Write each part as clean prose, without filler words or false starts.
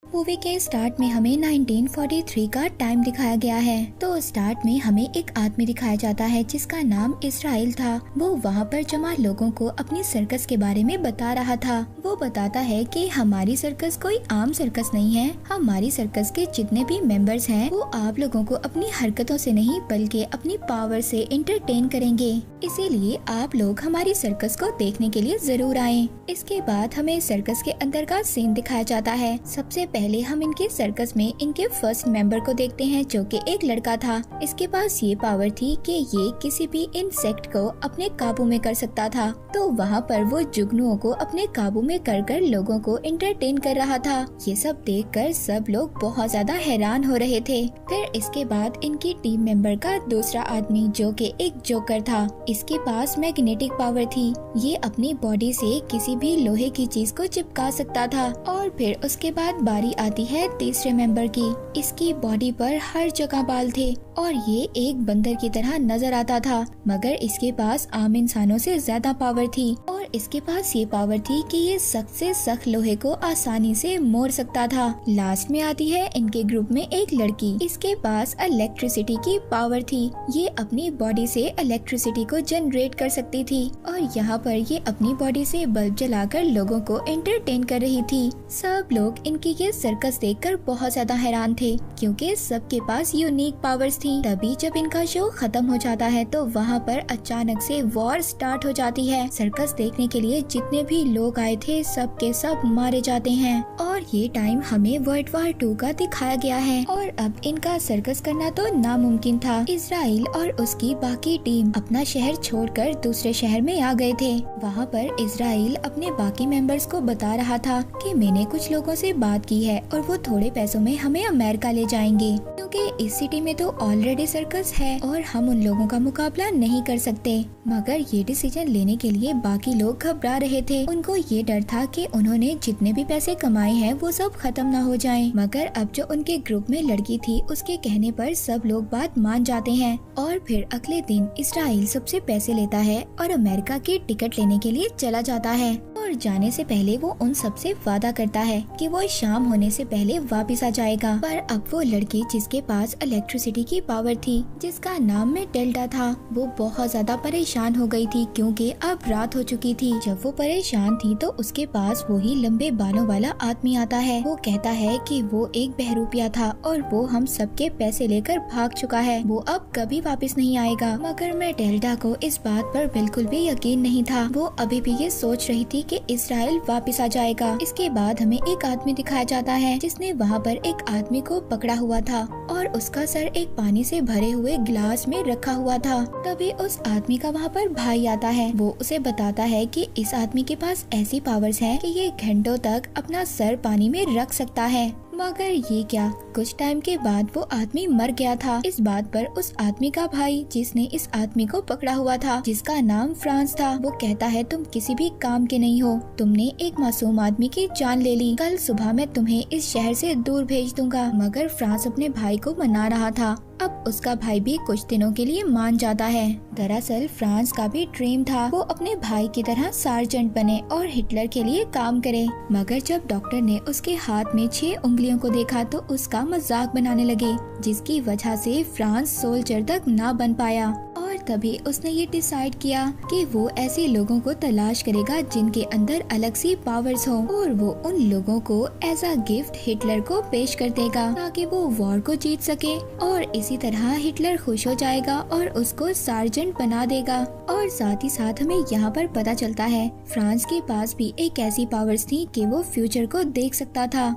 Movie के start में हमें 1943 का टाइम दिखाया गया है। तो स्टार्ट में हमें एक आदमी दिखाया जाता है जिसका नाम इस्राइल था। वो वहाँ पर जमा लोगों को अपनी सर्कस के बारे में बता रहा था। वो बताता है कि हमारी सर्कस कोई आम सर्कस नहीं है। हमारी सर्कस के जितने भी मेंबर्स हैं वो आप लोगों को अपनी हरकतों से नहीं बल्कि अपनी पावर से एंटरटेन करेंगे। इसीलिए आप लोग हमारी सर्कस को देखने के लिए जरूर आएं। इसके बाद हमें सर्कस के अंदर का सीन दिखाया जाता है। सबसे पहले हम इनके सर्कस में इनके फर्स्ट मेंबर को देखते हैं जो कि एक लड़का था। इसके पास ये पावर थी कि ये किसी भी इंसेक्ट को अपने काबू में कर सकता था। तो वहाँ पर वो जुगनुओं को अपने काबू में कर लोगों को एंटरटेन कर रहा था। ये सब देखकर सब लोग बहुत ज्यादा हैरान हो रहे थे। फिर इसके बाद इनकी टीम मेंबर का दूसरा आदमी जो कि एक जोकर था। इसके पास मैग्नेटिक पावर थी। ये अपनी बॉडी से किसी भी लोहे की चीज को चिपका सकता था। और फिर उसके बाद बारी आती है तीसरे मेंबर की। इसकी बॉडी पर हर जगह बाल थे और ये एक बंदर की तरह नजर आता था, मगर इसके पास आम इंसानों से ज्यादा पावर थी। और इसके पास ये पावर थी कि ये सख्त से सख्त लोहे को आसानी से मोड़ सकता था। लास्ट में आती है इनके ग्रुप में एक लड़की। इसके पास इलेक्ट्रिसिटी की पावर थी। ये अपनी बॉडी से इलेक्ट्रिसिटी को जनरेट कर सकती थी और यहाँ पर ये अपनी बॉडी से बल्ब जलाकर लोगों को एंटरटेन कर रही थी। सब लोग इनकी ये सर्कस देखकर बहुत ज्यादा हैरान थे क्योंकि सबके पास यूनिक पावर्स थी। तभी जब इनका शो खत्म हो जाता है तो वहाँ पर अचानक से वॉर स्टार्ट हो जाती है। सर्कस देखने के लिए जितने भी लोग आए थे सब के सब मारे जाते हैं और ये टाइम हमें वर्ल्ड वॉर 2 का दिखाया गया है। और अब इनका सर्कस करना तो नामुमकिन था। इजराइल और उसकी बाकी टीम अपना शहर छोड़कर दूसरे शहर में आ गए थे। वहाँ पर इजराइल अपने बाकी मेंबर्स को बता रहा था कि मैंने कुछ लोगों से बात की है और वो थोड़े पैसों में हमें अमेरिका ले जाएंगे क्योंकि इस सिटी में तो ऑलरेडी सर्कस है और हम उन लोगों का मुकाबला नहीं कर सकते। मगर ये डिसीजन लेने के लिए बाकी लोग घबरा रहे थे। उनको ये डर था कि उन्होंने जितने भी पैसे कमाए हैं वो सब खत्म ना हो जाएं। मगर अब जो उनके ग्रुप में लड़की थी उसके कहने पर सब लोग बात मान जाते हैं। और फिर अगले दिन इस्राइल सबसे पैसे लेता है और अमेरिका की टिकट लेने के लिए चला जाता है। और जाने से पहले वो उन सबसे वादा करता है कि वो शाम होने से पहले वापस आ जाएगा। पर अब वो लड़की जिसके पास इलेक्ट्रिसिटी की पावर थी, जिसका नाम में डेल्टा था, वो बहुत ज्यादा परेशान हो गई थी क्योंकि अब रात हो चुकी थी। जब वो परेशान थी तो उसके पास वही लंबे बालों वाला आदमी आता है। वो कहता है कि वो एक बहरूपिया था और वो हम सबके पैसे लेकर भाग चुका है। वो अब कभी वापस नहीं आएगा। मगर मैं डेल्टा को इस बात पर बिल्कुल भी यकीन नहीं था। वो अभी भी ये सोच रही थी कि इस्राइल वापस आ जाएगा। इसके बाद हमें एक आदमी दिखाया जाता है जिसने वहाँ पर एक आदमी को पकड़ा हुआ था और उसका सर एक पानी से भरे हुए गिलास में रखा हुआ था। तभी उस आदमी का वहाँ पर भाई आता है। वो उसे बताता है कि इस आदमी के पास ऐसी पावर्स हैं कि ये घंटों तक अपना सर पानी में रख सकता है। मगर ये क्या, कुछ टाइम के बाद वो आदमी मर गया था। इस बात पर उस आदमी का भाई जिसने इस आदमी को पकड़ा हुआ था, जिसका नाम फ्रांस था, वो कहता है तुम किसी भी काम के नहीं हो। तुमने एक मासूम आदमी की जान ले ली। कल सुबह मैं तुम्हें इस शहर से दूर भेज दूंगा। मगर फ्रांस अपने भाई को मना रहा था। अब उसका भाई भी कुछ दिनों के लिए मान जाता है। दरअसल फ्रांस का भी ड्रीम था वो अपने भाई की तरह सार्जेंट बने और हिटलर के लिए काम करे। मगर जब डॉक्टर ने उसके हाथ में 6 उंगलियों को देखा तो उसका मजाक बनाने लगे, जिसकी वजह से फ्रांस सोल्जर तक ना बन पाया। और तभी उसने ये डिसाइड किया कि वो ऐसे लोगों को तलाश करेगा जिनके अंदर अलग सी पावर्स हो और वो उन लोगों को एज अ गिफ्ट हिटलर को पेश कर देगा ताकि वो वॉर को जीत सके। और इसी तरह हिटलर खुश हो जाएगा और उसको सार्जेंट बना देगा। और साथ ही साथ हमें यहाँ पर पता चलता है फ्रांस के पास भी एक ऐसी पावर्स थी कि वो फ्यूचर को देख सकता था।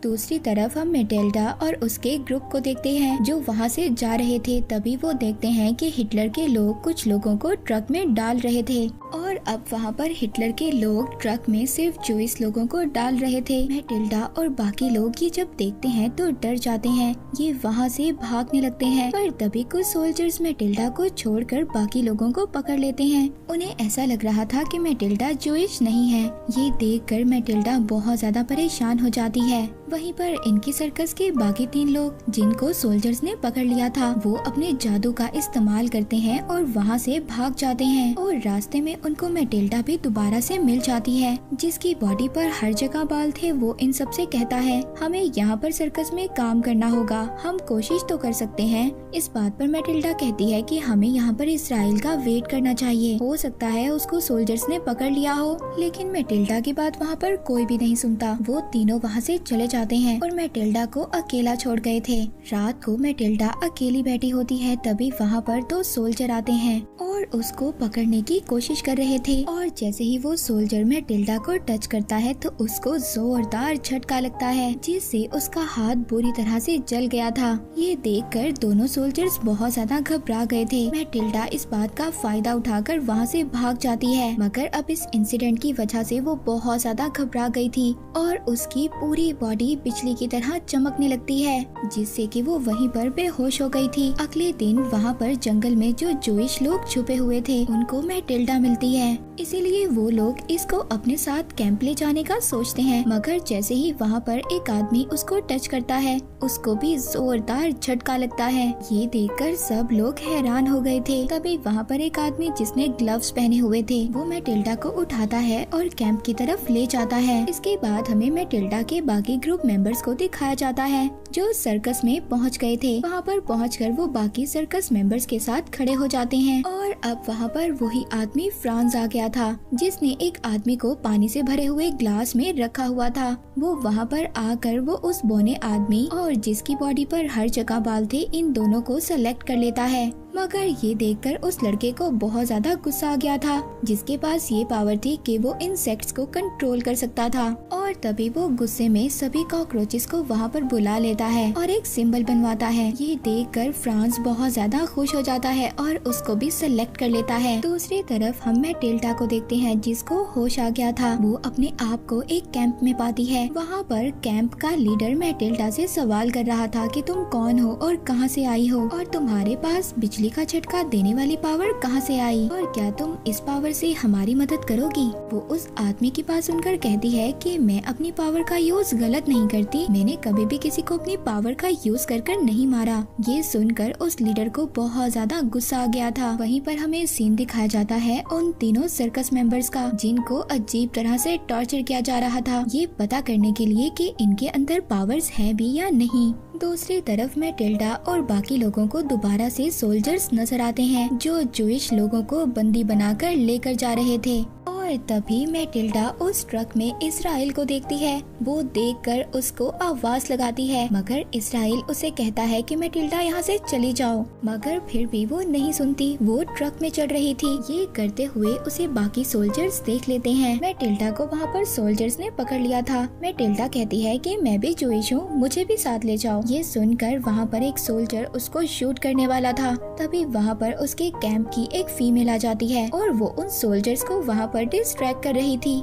दूसरी तरफ हम मेटेल्डा और उसके ग्रुप को देखते हैं जो वहाँ से जा रहे थे। तभी वो देखते हैं कि हिटलर के लोग कुछ लोगों को ट्रक में डाल रहे थे और अब वहाँ पर हिटलर के लोग ट्रक में सिर्फ 24 लोगों को डाल रहे थे। मेटेल्डा और बाकी लोग ये जब देखते हैं तो डर जाते हैं। ये वहाँ से भागने लगते हैं पर तभी कुछ सोल्जर्स मेटेल्डा को छोड़कर बाकी लोगों को पकड़ लेते हैं। उन्हें ऐसा लग रहा था कि मेटेल्डा जूइश नहीं है। ये देखकर मेटेल्डा बहुत ज्यादा परेशान हो जाती है। वहीं पर इनकी सर्कस के बाकी 3 लोग जिनको सोल्जर्स ने पकड़ लिया था वो अपने जादू का इस्तेमाल करते हैं और वहाँ से भाग जाते हैं और रास्ते में उनको मैटिल्डा भी दोबारा से मिल जाती है, जिसकी बॉडी पर हर जगह बाल थे। वो इन सबसे कहता है हमें यहाँ पर सर्कस में काम करना होगा, हम कोशिश तो कर सकते हैं। इस बात पर मैटिल्डा कहती है कि हमें यहाँ पर इसराइल का वेट करना चाहिए, हो सकता है उसको सोल्जर्स ने पकड़ लिया हो। लेकिन मैटिल्डा की बात वहाँ पर कोई भी नहीं सुनता। वो तीनों वहाँ से चले जाते हैं और मैटिल्डा को अकेला छोड़ गए थे। रात को मैटिल्डा अकेली बैठी होती है, तभी वहाँ पर 2 सोल्जर आते हैं और उसको पकड़ने की कोशिश कर रहे थे। और जैसे ही वो सोल्जर मैटिल्डा को टच करता है तो उसको जोरदार झटका लगता है, जिससे उसका हाथ बुरी तरह से जल गया था। ये देखकर दोनों सोल्जर्स बहुत ज्यादा घबरा गए थे। मैटिल्डा इस बात का फायदा उठाकर वहाँ से भाग जाती है, मगर अब इस इंसिडेंट की वजह से वो बहुत ज्यादा घबरा गई थी और उसकी पूरी बॉडी बिजली की तरह चमकने लगती है, जिससे कि वो वहीं पर बेहोश हो गई थी। अगले दिन वहाँ पर जंगल में जो जूइश लोग छुपे हुए थे उनको मैटिल्डा मिलती है, इसीलिए वो लोग इसको अपने साथ कैंप ले जाने का सोचते हैं। मगर जैसे ही वहाँ पर एक आदमी उसको टच करता है, उसको भी जोरदार झटका लगता है। ये देखकर सब लोग हैरान हो गए थे। तभी वहाँ पर एक आदमी जिसने ग्लव्स पहने हुए थे वो मैटिल्डा को उठाता है और कैंप की तरफ ले जाता है। इसके बाद हमें मैटिल्डा के बाकी ग्रुप मेंबर्स को दिखाया जाता है जो सर्कस में पहुँच गए थे। वहाँ पर पहुँचकर वो बाकी सर्कस मेंबर्स के साथ खड़े हो जाते हैं और अब वहाँ पर वही आदमी फ्रांस आ गया था, जिसने एक आदमी को पानी से भरे हुए ग्लास में रखा हुआ था। वो वहाँ पर आकर वो उस बौने आदमी और जिसकी बॉडी पर हर जगह बाल थे, इन दोनों को सेलेक्ट कर लेता है। मगर ये देखकर उस लड़के को बहुत ज्यादा गुस्सा आ गया था, जिसके पास ये पावर थी कि वो इंसेक्ट्स को कंट्रोल कर सकता था। और तभी वो गुस्से में सभी कॉकरोचेस को वहाँ पर बुला लेता है और एक सिंबल बनवाता है। ये देखकर फ्रांस बहुत ज्यादा खुश हो जाता है और उसको भी सेलेक्ट कर लेता है। दूसरी तरफ हम मैटिल्डा को देखते हैं, जिसको होश आ गया था। वो अपने आप को एक कैंप में पाती है। वहाँ पर कैंप का लीडर मैटिल्डा से सवाल कर रहा था कि तुम कौन हो और कहाँ से आई हो, और तुम्हारे पास बिजली का झटका देने वाली पावर कहाँ से आई, और क्या तुम इस पावर से हमारी मदद करोगी। वो उस आदमी की बात सुनकर कहती है कि मैं अपनी पावर का यूज गलत नहीं करती, मैंने कभी भी किसी को अपनी पावर का यूज कर नहीं मारा। ये सुनकर उस लीडर को बहुत ज्यादा गुस्सा आ गया था। वहीं पर हमें सीन दिखाया जाता है उन तीनों सर्कस मेंबर्स का, जिनको अजीब तरह से टॉर्चर किया जा रहा था, ये पता करने के लिए कि इनके अंदर पावर्स हैं भी या नहीं। दूसरी तरफ मैटिल्डा और बाकी लोगों को दोबारा से सोल्जर्स नजर आते हैं, जो जूइश लोगों को बंदी बनाकर लेकर जा रहे थे। और तभी मैटिल्डा उस ट्रक में इसराइल को देखती है। वो देखकर उसको आवाज लगाती है, मगर इसराइल उसे कहता है कि मैटिल्डा यहाँ से चली जाओ, मगर फिर भी वो नहीं सुनती। वो ट्रक में चढ़ रही थी। ये करते हुए उसे बाकी सोल्जर्स देख लेते हैं। मैटिल्डा को वहाँ पर सोल्जर्स ने पकड़ लिया था। मैटिल्डा कहती है कि मैं भी जूइश हूँ, मुझे भी साथ ले जाओ। ये सुनकर वहाँ पर एक सोल्जर उसको शूट करने वाला था। तभी वहाँ पर उसके कैंप की एक फीमेल आ जाती है और वो उन सोल्जर्स को वहाँ पर डिस्ट्रैक्ट कर रही थी।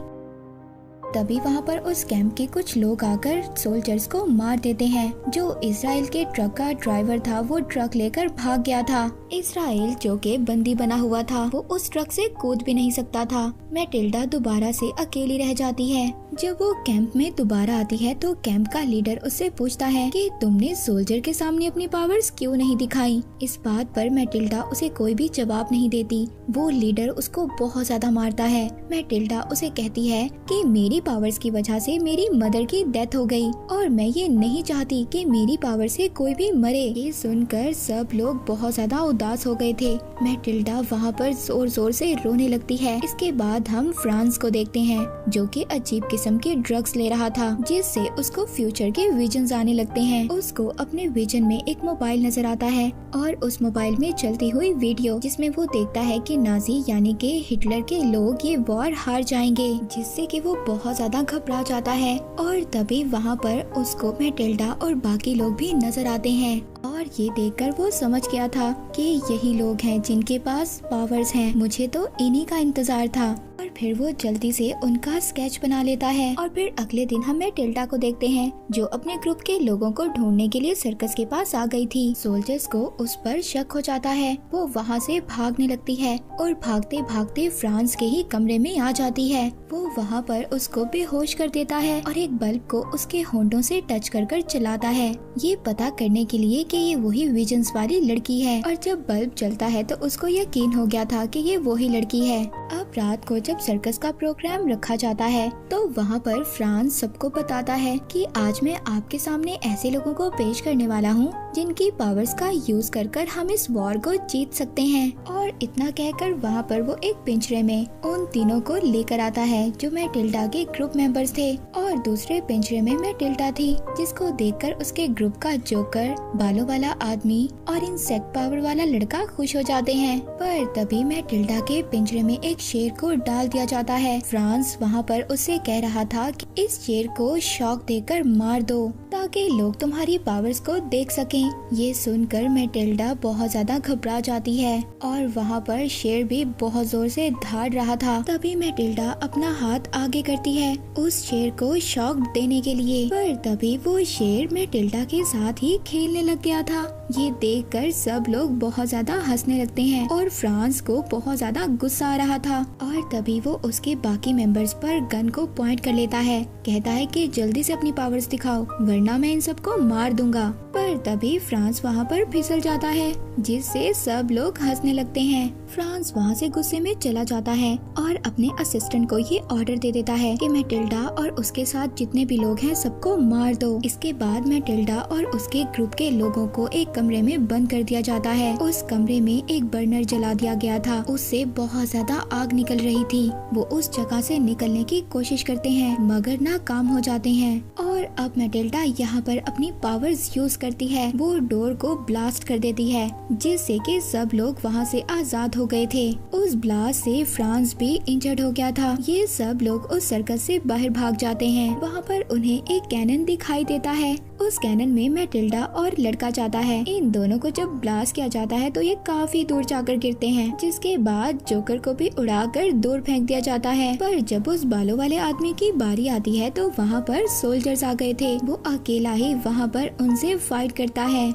तभी वहाँ पर उस कैंप के कुछ लोग आकर सोल्जर्स को मार देते हैं। जो इसराइल के ट्रक का ड्राइवर था वो ट्रक लेकर भाग गया था। इसराइल जो के बंदी बना हुआ था, वो उस ट्रक से कूद भी नहीं सकता था। मैटिल्डा दोबारा से अकेली रह जाती है। जब वो कैंप में दोबारा आती है तो कैंप का लीडर उससे पूछता है कि तुमने सोल्जर के सामने अपनी पावर्स क्यों नहीं दिखाई। इस बात पर मैटिल्डा उसे कोई भी जवाब नहीं देती। वो लीडर उसको बहुत ज्यादा मारता है। मैटिल्डा उसे कहती है कि मेरी पावर्स की वजह से मेरी मदर की डेथ हो गई और मैं ये नहीं चाहती कि मेरी पावर से कोई भी मरे। ये सुनकर सब लोग बहुत ज्यादा उदास हो गए थे। मैटिल्डा वहाँ पर जोर जोर से रोने लगती है। इसके बाद हम फ्रांस को देखते हैं, जो कि अजीब किस्म के ड्रग्स ले रहा था, जिससे उसको फ्यूचर के विजन्स आने लगते हैं। उसको अपने विजन में एक मोबाइल नजर आता है और उस मोबाइल में चलती हुई वीडियो, जिसमें वो देखता है कि नाजी यानी कि हिटलर के लोग ये वॉर हार जाएंगे, जिससे कि वो बहुत ज्यादा घबरा जाता है। और तभी वहाँ पर उसको मैटिल्डा और बाकी लोग भी नजर आते हैं और ये देखकर वो समझ गया था कि यही लोग हैं जिनके पास पावर्स हैं। मुझे तो इन्हीं का इंतजार था। और फिर वो जल्दी से उनका स्केच बना लेता है। और फिर अगले दिन हम मैटिल्डा को देखते हैं जो अपने ग्रुप के लोगों को ढूंढने के लिए सर्कस के पास आ गई थी। सोल्जर्स को उस पर शक हो जाता है, वो वहाँ से भागने लगती है और भागते भागते फ्रांस के ही कमरे में आ जाती है। वो वहाँ पर उसको बेहोश कर देता है और एक बल्ब को उसके होंठों से टच कर चलाता है, ये पता करने के लिए कि ये वही विजन्स वाली लड़की है। और जब बल्ब जलता है तो उसको यकीन हो गया था कि ये वही लड़की है। अब रात को जब सर्कस का प्रोग्राम रखा जाता है तो वहाँ पर फ्रांस सबको बताता है कि आज मैं आपके सामने ऐसे लोगों को पेश करने वाला हूँ जिनकी पावर्स का यूज कर हम इस वॉर को जीत सकते हैं। और इतना कहकर वहाँ पर वो एक पिंजरे में उन तीनों को लेकर आता है जो मैटिल्डा के ग्रुप मेंबर्स थे, और दूसरे पिंजरे में मैटिल्डा थी जिसको देखकर उसके ग्रुप का जोकर, बालों वाला आदमी और इंसेक्ट पावर वाला लड़का खुश हो जाते हैं। पर तभी मैटिल्डा के पिंजरे में एक शेर को डाल दिया जाता है। फ्रांस वहाँ पर उससे कह रहा था कि इस शेर को शॉक देकर मार दो ताकि लोग तुम्हारी पावर्स को देख सकें। ये सुनकर मैटिल्डा बहुत ज्यादा घबरा जाती है और वहाँ पर शेर भी बहुत जोर से दहाड़ रहा था। तभी मैटिल्डा अपना हाथ आगे करती है उस शेर को शॉक देने के लिए, पर तभी वो शेर मैटिल्डा के साथ ही खेलने लग गया था। ये देखकर सब लोग बहुत ज्यादा हंसने लगते हैं और फ्रांस को बहुत ज्यादा गुस्सा आ रहा था। और तभी वो उसके बाकी मेंबर्स पर गन को पॉइंट कर लेता है, कहता है कि जल्दी से अपनी पावर्स दिखाओ वरना मैं इन सबको मार दूंगा। पर तभी फ्रांस वहाँ पर फिसल जाता है जिससे सब लोग हंसने लगते हैं। फ्रांस वहाँ से गुस्से में चला जाता है और अपने असिस्टेंट को ये ऑर्डर दे देता है कि मैटिल्डा और उसके साथ जितने भी लोग हैं सबको मार दो। इसके बाद मैटिल्डा और उसके ग्रुप के लोगों को एक कमरे में बंद कर दिया जाता है। उस कमरे में एक बर्नर जला दिया गया था, उससे बहुत ज्यादा आग निकल रही थी। वो उस जगह से निकलने की कोशिश करते हैं मगर नाकाम हो जाते हैं। और अब मैटिल्डा यहाँ पर अपनी पावर्स यूज करती है, वो डोर को ब्लास्ट कर देती है जिससे कि सब लोग वहाँ से आजाद हो गए थे। उस ब्लास्ट से फ्रांस भी इंजर्ड हो गया था। ये सब लोग उस सर्कस से बाहर भाग जाते हैं। वहाँ पर उन्हें एक कैनन दिखाई देता है, उस कैनन में मैटिल्डा और लड़का जाता है। इन दोनों को जब ब्लास्ट किया जाता है तो ये काफी दूर जाकर गिरते हैं, जिसके बाद जोकर को भी उड़ाकर दूर फेंक दिया जाता है। पर जब उस बालों वाले आदमी की बारी आती है तो वहाँ पर सोल्जर्स आ गए थे। वो अकेला ही वहाँ पर उनसे फाइट करता है।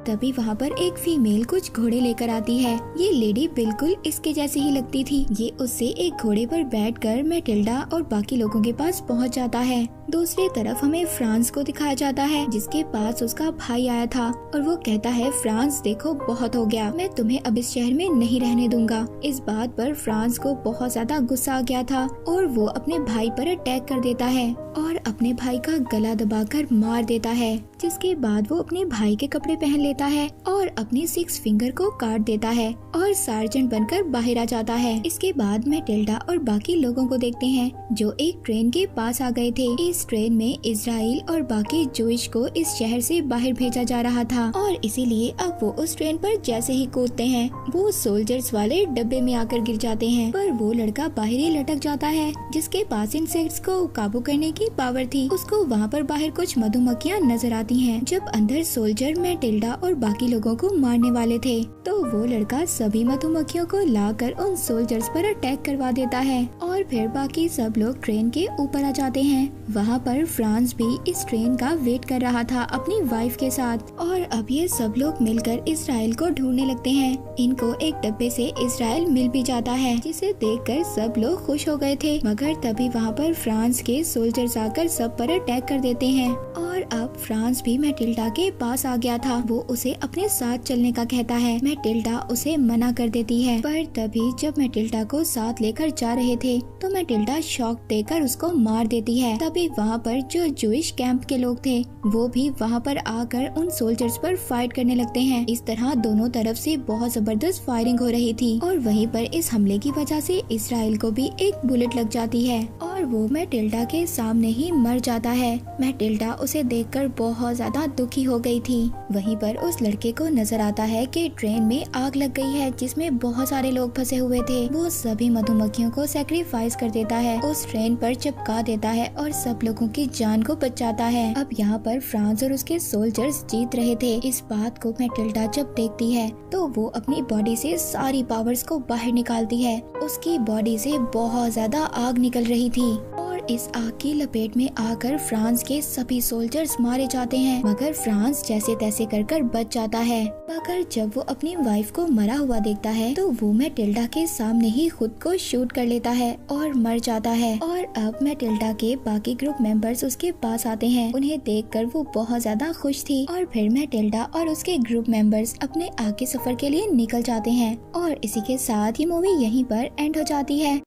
तभी वहाँ पर एक फीमेल कुछ घोड़े लेकर आती है। ये लेडी बिल्कुल इसके जैसी ही लगती थी। ये उससे एक घोड़े पर बैठकर मैटिल्डा और बाकी लोगों के पास पहुँच जाता है। दूसरी तरफ हमें फ्रांस को दिखाया जाता है जिसके पास उसका भाई आया था और वो कहता है फ्रांस देखो बहुत हो गया, मैं तुम्हें अब इस शहर में नहीं रहने दूंगा। इस बात पर फ्रांस को बहुत ज्यादा गुस्सा आ गया था और वो अपने भाई पर अटैक कर देता है और अपने भाई का गला दबाकर मार देता है। जिसके बाद वो अपने भाई के कपड़े पहन लेता है और अपनी 6 फिंगर को काट देता है और सार्जेंट बनकर बाहर आ जाता है। इसके बाद मैटिल्डा और बाकी लोगों को देखते हैं जो एक ट्रेन के पास आ गए थे। इस ट्रेन में इजराइल और बाकी जूइश को इस शहर से बाहर भेजा जा रहा था और इसीलिए अब वो उस ट्रेन पर जैसे ही कूदते हैं वो सोल्जर्स वाले डब्बे में आकर गिर जाते हैं। पर वो लड़का बाहर ही लटक जाता है जिसके पास इंसेक्ट्स को काबू करने की पावर थी। उसको वहाँ पर बाहर कुछ मधुमक्खियाँ नजर आती हैं। जब अंदर सोल्जर मैटिल्डा और बाकी लोगों को मारने वाले थे तो वो लड़का सभी मधुमक्खियों को लाकर उन सोल्जर्स पर अटैक करवा देता है और फिर बाकी सब लोग ट्रेन के ऊपर आ जाते हैं। वहाँ पर फ्रांस भी इस ट्रेन का वेट कर रहा था अपनी वाइफ के साथ और अब ये सब लोग मिलकर इजराइल को ढूंढने लगते हैं। इनको एक डब्बे से इजराइल मिल भी जाता है जिसे देखकर सब लोग खुश हो गए थे। मगर तभी वहाँ पर फ्रांस के सोल्जर्स आकर सब पर अटैक कर देते हैं और अब फ्रांस भी मैटिल्डा के पास आ गया था। वो उसे अपने साथ चलने का कहता है। मैटिल्डा उसे मना कर देती है। पर तभी जब मैटिल्डा को साथ लेकर जा रहे थे तो मैटिल्डा शॉक देकर उसको मार देती है। तभी वहाँ पर जो जूइश कैंप के लोग थे वो भी वहाँ पर आकर उन सोल्जर्स पर फाइट करने लगते हैं। इस तरह दोनों तरफ से बहुत जबरदस्त फायरिंग हो रही थी और वहीं पर इस हमले की वजह से इजराइल को भी एक बुलेट लग जाती है और वो मैटिल्डा के सामने ही मर जाता है। मैटिल्डा उसे देखकर बहुत ज्यादा दुखी हो गई थी। वहीं पर उस लड़के को नजर आता है कि ट्रेन में आग लग गई है जिसमें बहुत सारे लोग फंसे हुए थे। वो सभी मधुमक्खियों को सैक्रिफाइस कर देता है, उस ट्रेन पर चिपका देता है और सब लोगों की जान को बचाता है। अब यहाँ पर फ्रांस और उसके सोल्जर्स जीत रहे थे। इस बात को मैटिल्डा जब देखती है तो वो अपनी बॉडी से सारी पावर्स को बाहर निकालती है। उसकी बॉडी से बहुत ज्यादा आग निकल रही थी और इस आग की लपेट में आकर फ्रांस के सभी सोल्जर्स मारे जाते हैं, मगर फ्रांस जैसे तैसे कर बच जाता है। मगर जब वो अपनी वाइफ को मरा हुआ देखता है तो वो मैटिल्डा के सामने ही खुद को शूट कर लेता है और मर जाता है। और अब मैटिल्डा के बाकी ग्रुप मेंबर्स उसके पास आते हैं। उन्हें देखकर वो बहुत ज्यादा खुश थी और फिर मैटिल्डा और उसके ग्रुप मेंबर्स अपने आगे सफर के लिए निकल जाते हैं। और इसी के साथ ही मूवी यहीं पर एंड हो जाती है।